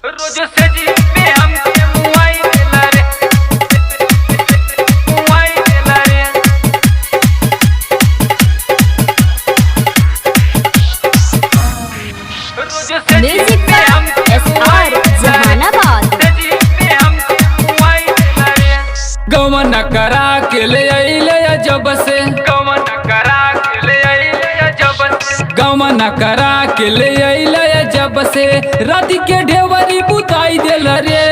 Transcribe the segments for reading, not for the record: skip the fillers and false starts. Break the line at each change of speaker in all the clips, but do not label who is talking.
रोज से जी पे हमके मुआई देला रे, मुआई देला रे। रोज से जी
म्यूजिक
पे
का
हमके मुआई
SR
देला रे,
जहानाबाद।
से जी पे हमके मुआई देला रे।
गवन करा के ले अइले जब से,
गवन करा के ले अइले जब से,
गवन करा के ले अइले जब से, राती के ढेवरी बुताई देल रे।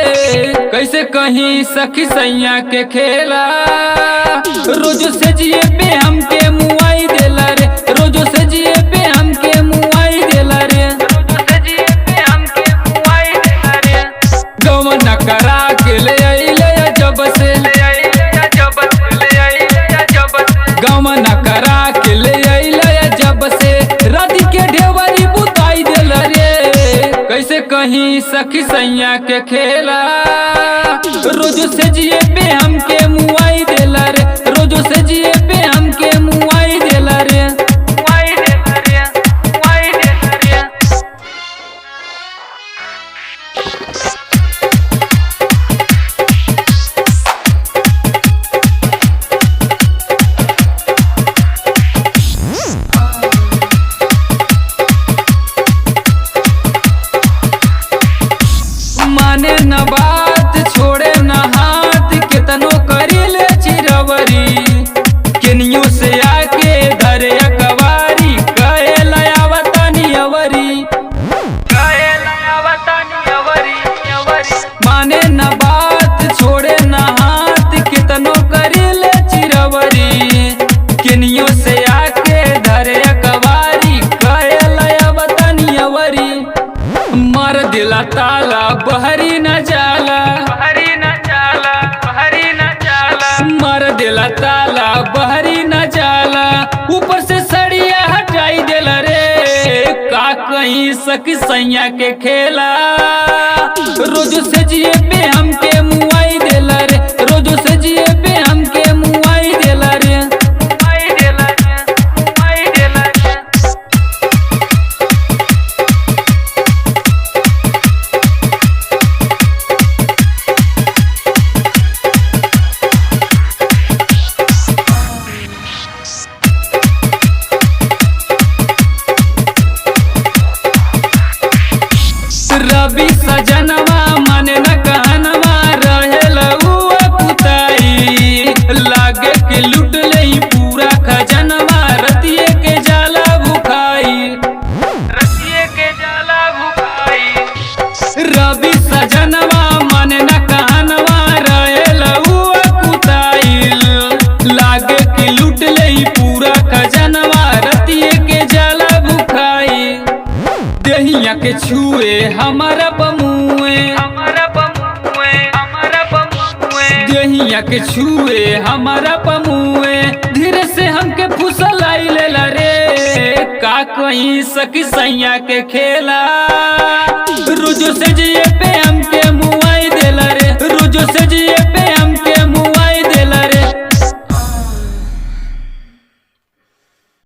कैसे कहीं सखी सैया के खेला, रोज से जिए पे हमके मुआई देल रे, रोज से जिए पे हमके मुआई देल रे।
रोज से जी पे हमके मुआई देला रे।
गवन करा के ले अइले जब से,
ले अइले जब से, ले अइले जब से,
गवन करा के ले अइले जब से, राती के ढेवरी बुताई देल रे। कैसे कहीं सखी सैया के खेला, रोज से जिए पे हमके मुआई देल रे, रोज से जिए पे हमके मुआई देल रे।
मुआई देला रे, मुआई देला रे।
माने न बात छोड़े न हाथ, केतनो करिले चिरवरी, केनियो से आके धरे अकवारी, कहे लयावतनी अवरी।
काहेला आवतानी अवरी, अवरी।
माने न बात छोड़े न हाथ, केतनो करिले चिरवरी, केनियो से आके धरे अकवारी, कहे लयावतनी अवरी। मार दिला ताला बहरी न जाला,
बहरी न जाला, बहरी न जाला।
मार दिला ताला बहरी न जाला, ऊपर से सड़िया हटाई देला रे। का कहीं सखी सैया के खेला, रोज से जिए पे हमके मुआई देला रे, रोज से जिए पे हमके मुआई देला रे।
मुआई देला रे, मुआई देला रे।
रवि सजनवा माने न कहनवा, रहेल उआ कुताई, लागे के लूट लई पूरा खजनवा, रतिये के जाला भुखाई।
रसिए के जाला भुखाई।
रवि सजनवा माने न कहनवा, रहेल उआ कुताई, लागे के लूट लई पूरा खजनवा, रतिये के जाला भुखाई। देहिया के छुए हमारा बमुए,
हमारा बमुए, हमारा बमुए।
देहिया के छुए हमारा पमुए, धीरे से हमके फुसल आई लेला रे। का कहीं सखी सैया के खेला, रोज से जिए पे हमके मुआई देला रे, रोज से जिए पे